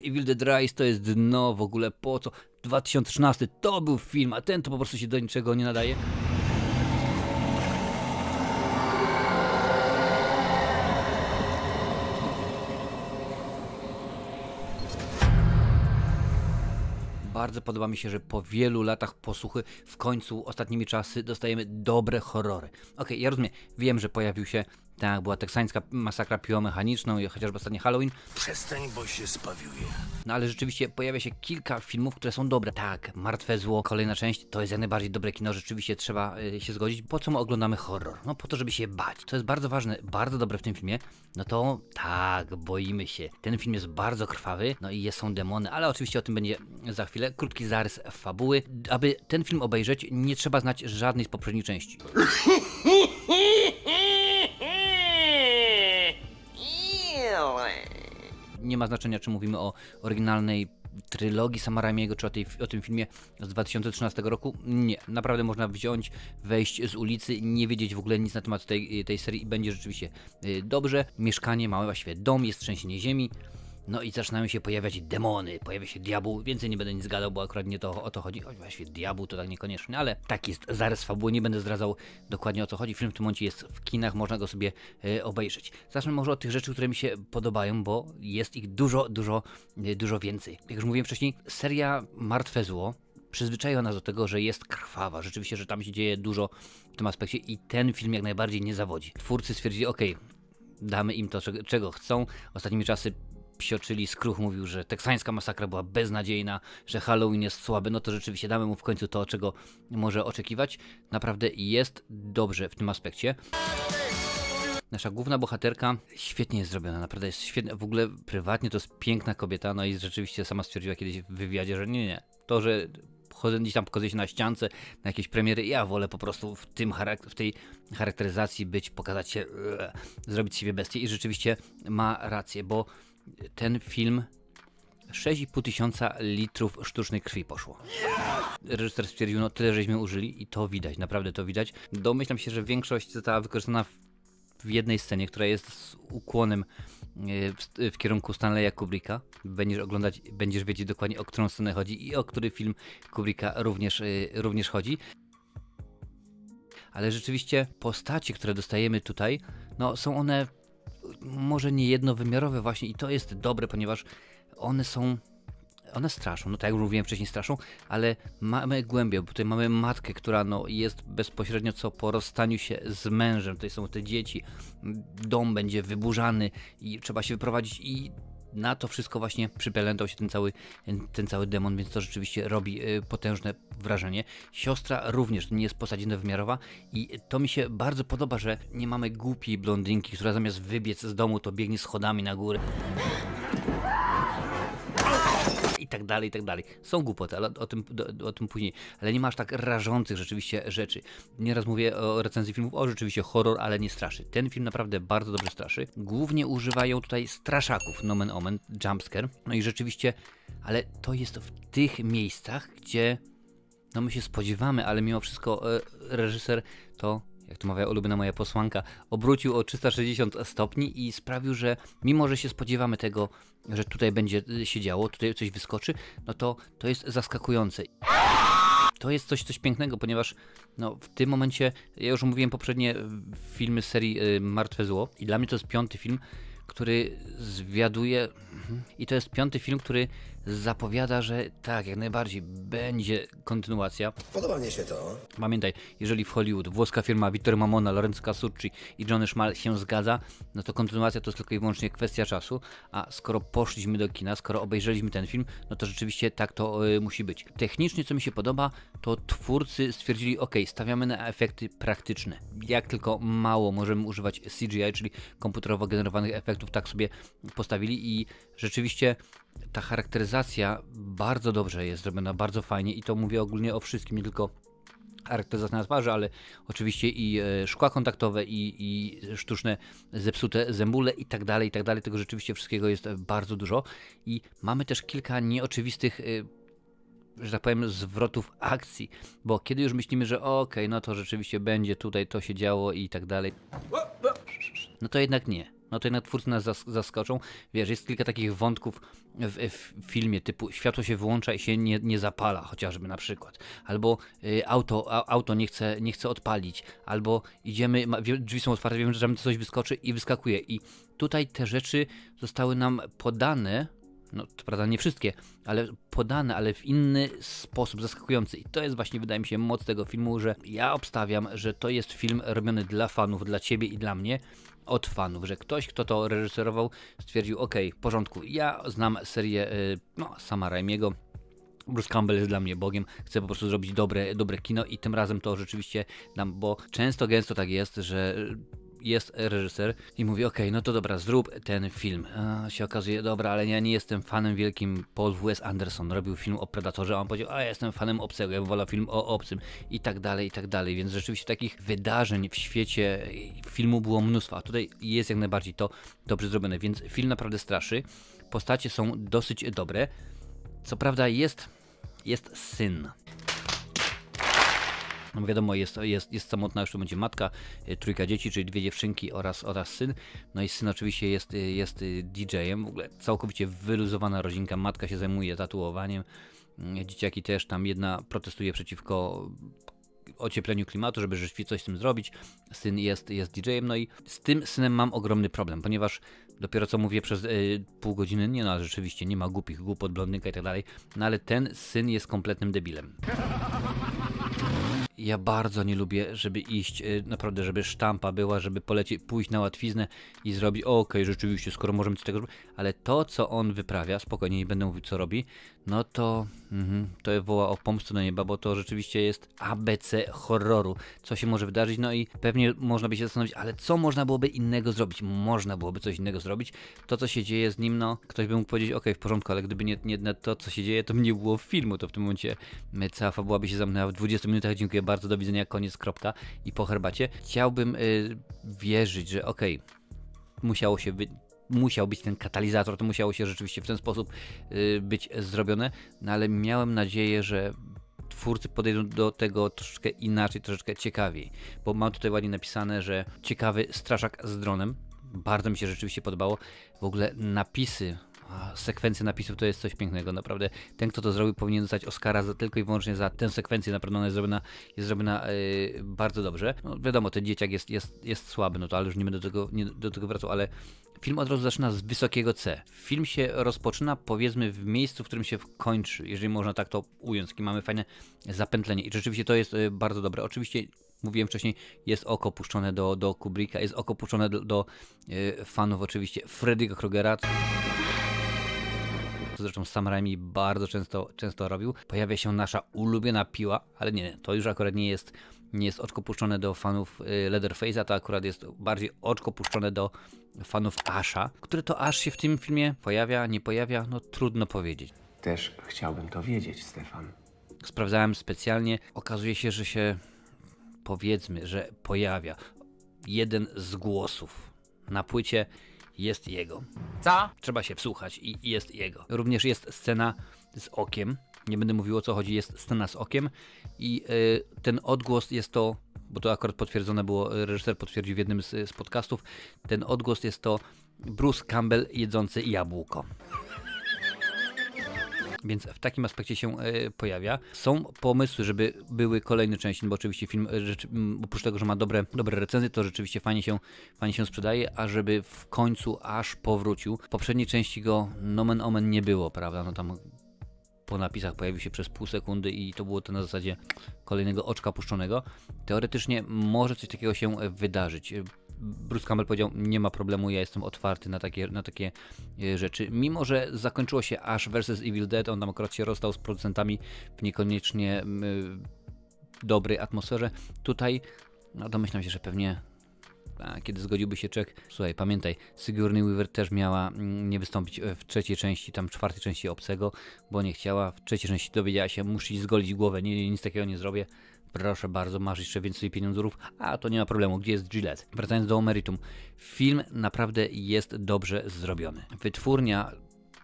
Evil Dead Rise to jest dno w ogóle, po co? 2013 to był film, a ten to po prostu się do niczego nie nadaje. Bardzo podoba mi się, że po wielu latach posłuchy w końcu ostatnimi czasy dostajemy dobre horrory. Okej, ja rozumiem, wiem, że pojawił się, tak, była teksańska masakra piłomechaniczną i chociażby ostatni Halloween. Przestań, bo się spawiuję. No ale rzeczywiście pojawia się kilka filmów, które są dobre. Tak, Martwe Zło, kolejna część, to jest jak najbardziej dobre kino, rzeczywiście trzeba się zgodzić. Po co my oglądamy horror? No po to, żeby się bać. To jest bardzo ważne, bardzo dobre w tym filmie. No to tak, boimy się. Ten film jest bardzo krwawy, no i są demony, ale oczywiście o tym będzie za chwilę. Krótki zarys fabuły. Aby ten film obejrzeć, nie trzeba znać żadnej z poprzednich części. Nie ma znaczenia, czy mówimy o oryginalnej trylogii Sama Raimiego, czy o tym filmie z 2013 roku. Nie, naprawdę można wziąć, wejść z ulicy, nie wiedzieć w ogóle nic na temat tej serii i będzie rzeczywiście dobrze. Mieszkanie, małe właściwie dom, jest trzęsienie ziemi. No i zaczynają się pojawiać demony, pojawia się diabeł, więcej nie będę nic gadał, bo akurat nie o to chodzi, choć właściwie diabeł to tak niekoniecznie, ale tak jest zarys fabuły, nie będę zdradzał dokładnie o co chodzi. Film w tym momencie jest w kinach, można go sobie obejrzeć. Zacznę może od tych rzeczy, które mi się podobają, bo jest ich dużo więcej. Jak już mówiłem wcześniej, seria Martwe Zło przyzwyczaiła nas do tego, że jest krwawa, rzeczywiście, że tam się dzieje dużo w tym aspekcie i ten film jak najbardziej nie zawodzi. Twórcy stwierdzili, okej, damy im to, czego chcą. Ostatnimi czasy psioczyli, Skruch mówił, że teksańska masakra była beznadziejna, że Halloween jest słaby, no to rzeczywiście damy mu w końcu to, czego może oczekiwać. Naprawdę jest dobrze w tym aspekcie. Nasza główna bohaterka świetnie jest zrobiona, naprawdę jest świetna, w ogóle prywatnie to jest piękna kobieta, no i rzeczywiście sama stwierdziła kiedyś w wywiadzie, że nie, to, że gdzieś tam pokazuje się na ściance, na jakieś premiery, ja wolę po prostu w tej charakteryzacji pokazać się, zrobić z siebie bestię i rzeczywiście ma rację, bo ten film 6,5 tysiąca litrów sztucznej krwi poszło. Reżyser stwierdził, no tyle żeśmy użyli i to widać, naprawdę to widać. Domyślam się, że większość została wykorzystana w jednej scenie, która jest z ukłonem w kierunku Stanleya Kubricka. Będziesz oglądać, będziesz wiedzieć dokładnie, o którą scenę chodzi i o który film Kubricka również chodzi. Ale rzeczywiście postacie, które dostajemy tutaj, no są one może nie jednowymiarowe właśnie i to jest dobre, ponieważ one straszą, no tak jak mówiłem wcześniej straszą, ale mamy głębię, bo tutaj mamy matkę, która no jest bezpośrednio po rozstaniu się z mężem, tutaj są te dzieci, dom będzie wyburzany i trzeba się wyprowadzić i na to wszystko właśnie przyplątał się ten cały demon, więc to rzeczywiście robi potężne wrażenie. Siostra również nie jest postać jednowymiarowa i to mi się bardzo podoba, że nie mamy głupiej blondynki, która zamiast wybiec z domu, to biegnie schodami na górę. I tak dalej, i tak dalej. Są głupoty, ale o tym później. Ale nie masz tak rażących rzeczywiście rzeczy. Nieraz mówię o recenzji filmów, rzeczywiście horror, ale nie straszy. Ten film naprawdę bardzo dobrze straszy. Głównie używają tutaj straszaków, nomen omen, jumpscare. No i rzeczywiście, ale to jest w tych miejscach, gdzie no my się spodziewamy, ale mimo wszystko reżyser to, jak to mawia ulubiona moja posłanka, obrócił o 360 stopni i sprawił, że mimo, że się spodziewamy tego, że tutaj będzie się działo, tutaj coś wyskoczy, no to jest zaskakujące. To jest coś pięknego, ponieważ no, w tym momencie, ja już mówiłem poprzednie filmy z serii Martwe Zło i dla mnie to jest 5. film, który zwiaduje i to jest 5. film, który zapowiada, że tak, jak najbardziej będzie kontynuacja. Podoba mnie się to. Pamiętaj, jeżeli w Hollywood włoska firma Vittorio Mamona, Lorenzo Casucci i Johnny Szmal się zgadza, no to kontynuacja to jest tylko i wyłącznie kwestia czasu, a skoro poszliśmy do kina, skoro obejrzeliśmy ten film, no to rzeczywiście tak to musi być. Technicznie, co mi się podoba, to twórcy stwierdzili, ok, stawiamy na efekty praktyczne. Jak tylko mało możemy używać CGI, czyli komputerowo generowanych efektów, tak sobie postawili i rzeczywiście ta charakteryzacja bardzo dobrze jest zrobiona, bardzo fajnie i to mówię ogólnie o wszystkim, nie tylko charakteryzacja na twarzy, ale oczywiście i szkła kontaktowe i sztuczne zepsute zębule i tak dalej, tego rzeczywiście wszystkiego jest bardzo dużo i mamy też kilka nieoczywistych że tak powiem, zwrotów akcji, bo kiedy już myślimy, że okej, no to rzeczywiście będzie tutaj to się działo i tak dalej, no to jednak nie. no to jednak twórcy nas zaskoczą. Wiesz, jest kilka takich wątków w filmie, typu światło się wyłącza i się nie zapala, chociażby na przykład. Albo auto nie chce odpalić, albo idziemy, drzwi są otwarte, wiemy, że tam coś wyskoczy i wyskakuje. I tutaj te rzeczy zostały nam podane, no to prawda nie wszystkie, ale podane, ale w inny sposób, zaskakujący. I to jest właśnie, wydaje mi się, moc tego filmu, że ja obstawiam, że to jest film robiony dla fanów, dla ciebie i dla mnie, od fanów, że ktoś, kto to reżyserował, stwierdził, okej, w porządku, ja znam serię Sama Raimiego, Bruce Campbell jest dla mnie Bogiem, chcę po prostu zrobić dobre kino i tym razem to rzeczywiście dam, bo gęsto tak jest, że jest reżyser i mówi, okej, no to dobra, zrób ten film. A się okazuje, dobra, ale ja nie jestem fanem wielkim. Paul W.S. Anderson robił film o Predatorze, a on powiedział, ja jestem fanem obcego, ja bym wolał film o obcym i tak dalej, więc rzeczywiście takich wydarzeń w świecie filmu było mnóstwo, a tutaj jest jak najbardziej to dobrze zrobione, więc film naprawdę straszy. Postacie są dosyć dobre. Co prawda jest syn. No wiadomo, jest samotna, już to będzie matka, trójka dzieci, czyli 2 dziewczynki oraz syn. No i syn oczywiście jest DJ-em, w ogóle całkowicie wyluzowana rodzinka, matka się zajmuje tatuowaniem, dzieciaki też, tam jedna protestuje przeciwko ociepleniu klimatu, żeby rzeczywiście coś z tym zrobić. Syn jest DJ-em, no i z tym synem mam ogromny problem, ponieważ dopiero co mówię przez pół godziny, ale rzeczywiście nie ma głupich głupot, blondynka i tak dalej, no ale ten syn jest kompletnym debilem. Ja bardzo nie lubię, żeby iść, naprawdę, żeby sztampa była, żeby pójść na łatwiznę i zrobić, okej, rzeczywiście, skoro możemy coś tego zrobić, ale to, co on wyprawia, spokojnie, nie będę mówił, co robi, no to woła o pomstę do nieba, bo to rzeczywiście jest ABC horroru, co się może wydarzyć, no i pewnie można by się zastanowić, ale co można byłoby innego zrobić? Można byłoby coś innego zrobić. To, co się dzieje z nim, no, ktoś by mógł powiedzieć, okej, w porządku, ale gdyby nie to, co się dzieje, to nie było filmu, to w tym momencie cała fabuła by się zamknęła w 20 minutach, dziękuję bardzo, do widzenia, koniec, kropka i po herbacie. Chciałbym wierzyć, że musiał być ten katalizator, to musiało się rzeczywiście w ten sposób być zrobione, no ale miałem nadzieję, że twórcy podejdą do tego troszeczkę inaczej, troszeczkę ciekawiej, bo mam tutaj ładnie napisane, że ciekawy straszak z dronem, bardzo mi się rzeczywiście podobało, w ogóle napisy, sekwencja napisów to jest coś pięknego, naprawdę ten, kto to zrobił, powinien dostać Oscara tylko i wyłącznie za tę sekwencję, naprawdę ona jest zrobiona bardzo dobrze. No wiadomo, ten dzieciak jest słaby, no to ale już nie będę do tego wracał, ale film od razu zaczyna z wysokiego C. Film się rozpoczyna, powiedzmy, w miejscu, w którym się kończy, jeżeli można tak to ująć, takie mamy fajne zapętlenie i rzeczywiście to jest bardzo dobre. Oczywiście mówiłem wcześniej, jest oko puszczone do Kubricka, jest oko puszczone do fanów oczywiście Freddy'ego Krugera. To zresztą Sam Raimi bardzo często robił. Pojawia się nasza ulubiona piła, ale nie, to już akurat nie jest oczko puszczone do fanów Leatherface'a, to akurat jest bardziej oczko puszczone do fanów Asha, który to Ash się w tym filmie pojawia, nie pojawia, no trudno powiedzieć. Też chciałbym to wiedzieć, Stefan. Sprawdzałem specjalnie, okazuje się, że powiedzmy, że pojawia jeden z głosów na płycie, jest jego. Co? Trzeba się wsłuchać i jest jego. Również jest scena z okiem. Nie będę mówił, o co chodzi, jest scena z okiem i ten odgłos jest to, bo to akurat potwierdzone było, reżyser potwierdził w jednym z podcastów, ten odgłos jest to Bruce Campbell jedzący jabłko. Więc w takim aspekcie się pojawia. Są pomysły, żeby były kolejne części, bo oczywiście film, oprócz tego, że ma dobre recenzje, to rzeczywiście fajnie się sprzedaje, a żeby w końcu aż powrócił. W poprzedniej części go nomen omen nie było, prawda? No tam po napisach pojawił się przez pół sekundy i to było to na zasadzie kolejnego oczka puszczonego. Teoretycznie może coś takiego się wydarzyć. Bruce Campbell powiedział, nie ma problemu, ja jestem otwarty na takie rzeczy. Mimo że zakończyło się Ash vs Evil Dead, on tam akurat się rozstał z producentami w niekoniecznie dobrej atmosferze. Tutaj domyślam się, że pewnie kiedy zgodziłby się Czech. Słuchaj, pamiętaj, Sigourney Weaver też miała nie wystąpić w trzeciej części, tam czwartej części Obcego, bo nie chciała. W trzeciej części dowiedziała się, muszę ci zgolić głowę, nic takiego nie zrobię. Proszę bardzo, masz jeszcze więcej pieniądzów, a to nie ma problemu, gdzie jest Gillette? Wracając do meritum, film naprawdę jest dobrze zrobiony. Wytwórnia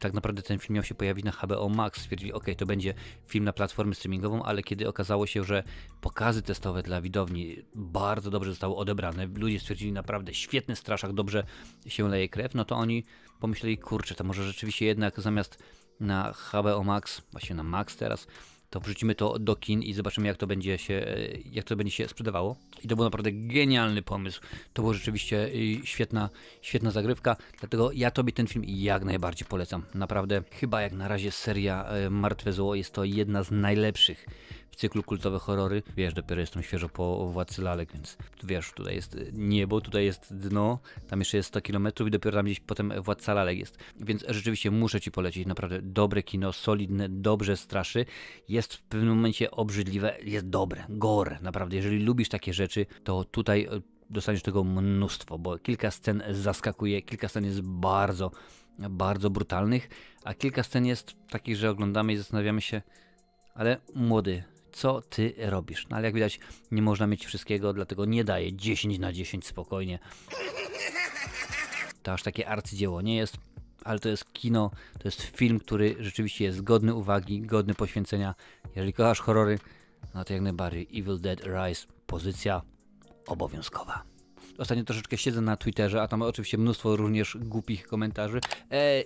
tak naprawdę ten film miał się pojawić na HBO Max. Stwierdzili, ok, to będzie film na platformę streamingową, ale kiedy okazało się, że pokazy testowe dla widowni bardzo dobrze zostały odebrane, ludzie stwierdzili naprawdę świetny straszak, dobrze się leje krew, no to oni pomyśleli, kurczę, to może rzeczywiście jednak zamiast na HBO Max, właściwie na Max teraz, to wrzucimy to do kin i zobaczymy, jak to będzie się sprzedawało. I to był naprawdę genialny pomysł. To była rzeczywiście świetna zagrywka, dlatego ja tobie ten film jak najbardziej polecam. Naprawdę, chyba jak na razie seria Martwe Zło jest to jedna z najlepszych w cyklu kultowe horrory. Wiesz, dopiero jestem świeżo po Władcy Lalek, więc wiesz, tutaj jest niebo, tutaj jest dno, tam jeszcze jest 100 km i dopiero tam gdzieś potem Władca Lalek jest. Więc rzeczywiście muszę ci polecić, naprawdę dobre kino, solidne, dobrze straszy. Jest w pewnym momencie obrzydliwe, jest dobre, gore, naprawdę. Jeżeli lubisz takie rzeczy, to tutaj dostaniesz tego mnóstwo, bo kilka scen zaskakuje, kilka scen jest bardzo, bardzo brutalnych, a kilka scen jest takich, że oglądamy i zastanawiamy się, ale młody, co ty robisz? No ale jak widać, nie można mieć wszystkiego, dlatego nie daję 10 na 10 spokojnie. To aż takie arcydzieło nie jest, ale to jest kino, to jest film, który rzeczywiście jest godny uwagi, godny poświęcenia. Jeżeli kochasz horrory, no to jak najbardziej Evil Dead Rise, pozycja obowiązkowa. Ostatnio troszeczkę siedzę na Twitterze, a tam oczywiście mnóstwo również głupich komentarzy.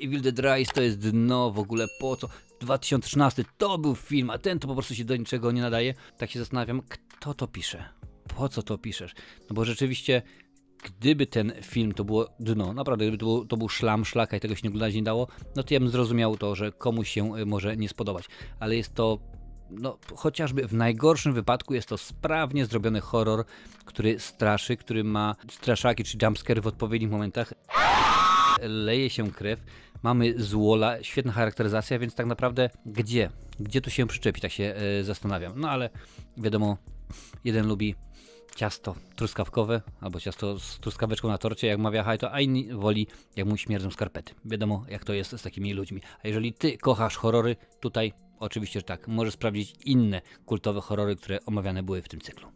Evil Dead Rise to jest dno, w ogóle po co? 2013 to był film, a ten to po prostu się do niczego nie nadaje. Tak się zastanawiam, kto to pisze? Po co to piszesz? No bo rzeczywiście, gdyby ten film to było dno, naprawdę, gdyby to był szlam, szlaka i tego się nie oglądać nie dało, no to ja bym zrozumiał to, że komuś się może nie spodobać. Ale jest to, no chociażby w najgorszym wypadku jest to sprawnie zrobiony horror, który straszy, który ma straszaki czy jumpscare w odpowiednich momentach. Leje się krew, mamy złola, świetna charakteryzacja, więc tak naprawdę gdzie tu się przyczepi, tak się zastanawiam. No ale wiadomo, jeden lubi ciasto truskawkowe, albo ciasto z truskaweczką na torcie, jak mawia Hajto, a inni woli, jak mu śmierdzą skarpety. Wiadomo, jak to jest z takimi ludźmi. A jeżeli ty kochasz horrory, tutaj oczywiście, że tak, możesz sprawdzić inne kultowe horrory, które omawiane były w tym cyklu.